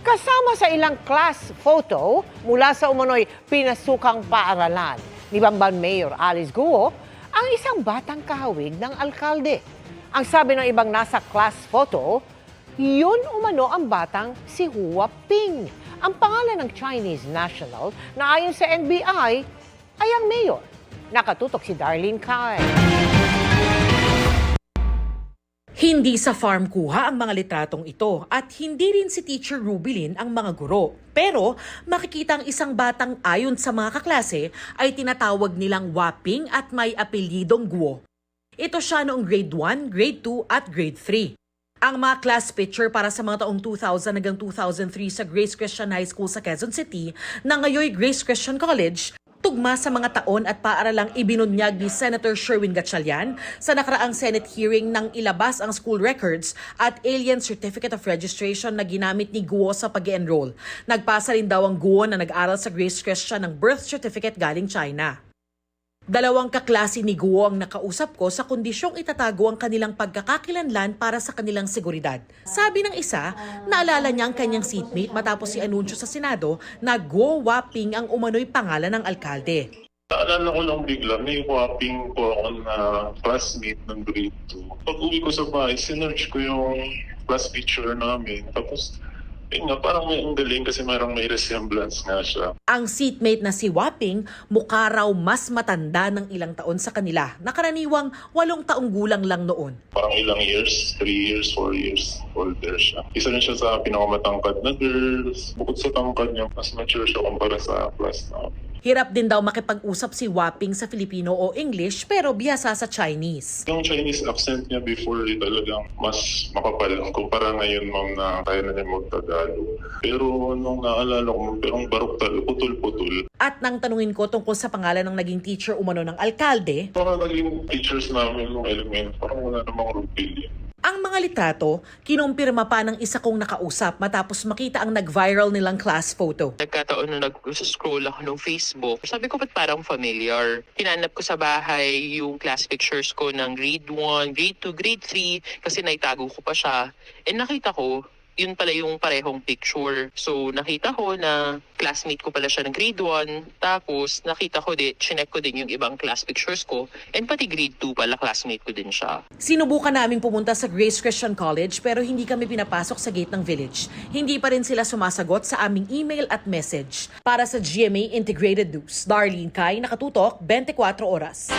Kasama sa ilang class photo mula sa umano'y pinasukang paaralan ni Bamban Mayor Alice Guo ang isang batang kahawig ng alkalde. Ang sabi ng ibang nasa class photo, yun umano ang batang si Hua Ping. Ang pangalan ng Chinese national na ayon sa NBI ay ang mayor. Nakatutok si Darlene Kai. Hindi sa farm kuha ang mga litratong ito at hindi rin si Teacher Rubilin ang mga guro. Pero makikita ang isang batang ayon sa mga kaklase ay tinatawag nilang Waping at may apelyidong Guo. Ito siya noong grade 1, grade 2 at grade 3. Ang mga class picture para sa mga taong 2000 hanggang 2003 sa Grace Christian High School sa Quezon City na ngayon Grace Christian College, tugma sa mga taon at paaralang ibinunyag ni Senator Sherwin Gatchalian sa nakaraang Senate hearing nang ilabas ang school records at alien certificate of registration na ginamit ni Guo sa pag-enroll. Nagpasa rin daw ang Guo na nag-aral sa Grace Christian ng birth certificate galing China. Dalawang kaklase ni Guo ang nakausap ko sa kondisyong itatago ang kanilang pagkakakilanlan para sa kanilang seguridad. Sabi ng isa, naalala niya ang kanyang seatmate matapos i-anunsyo sa Senado na Guo Waping ang umano'y pangalan ng alkalde. Naalala ko lang bigla, may Waping po ako na classmate ng grade 2. Pag uwi ko sa bahay, sinearch ko yung class picture namin. Tapos, yun nga, parang may ang galing kasi may resemblance nga siya. Ang seatmate na si Waping, mukha raw mas matanda ng ilang taon sa kanila, nakaraniwang 8 taong gulang lang noon. Parang ilang years, 3 years, 4 years older siya. Isa rin siya sa pinakamatangkad na girls. Bukod sa tangkad niya, mas mature siya kumpara sa class namin. Hirap din daw makipag-usap si Waping sa Filipino o English pero bihasa sa Chinese. Yung Chinese accent niya before talagang mas makapal kumpara ngayon ma'am na kaya na niya mag-Tagalog. Pero nung naalala ko, pero barok talaga, putol-putol. At nang tanungin ko tungkol sa pangalan ng naging teacher umano ng alkalde, Mga naging teachers namin ng element, parang wala namang rupil. ang mga litrato, kinumpirma pa ng isa kong nakausap matapos makita ang nag-viral nilang class photo. Nagkataon na nag-scroll ako ng Facebook. Sabi ko, ba't parang familiar? Hinanap ko sa bahay yung class pictures ko ng grade 1, grade 2, grade 3 kasi naitago ko pa siya. And nakita ko, yun pala yung parehong picture. So nakita ko na classmate ko pala siya ng grade 1. Tapos nakita ko din, chinek ko din yung ibang class pictures ko. And pati grade 2 pala classmate ko din siya. Sinubukan naming pumunta sa Grace Christian College pero hindi kami pinapasok sa gate ng village. Hindi pa rin sila sumasagot sa aming email at message. Para sa GMA Integrated News, Darlene Kai, nakatutok, 24 oras.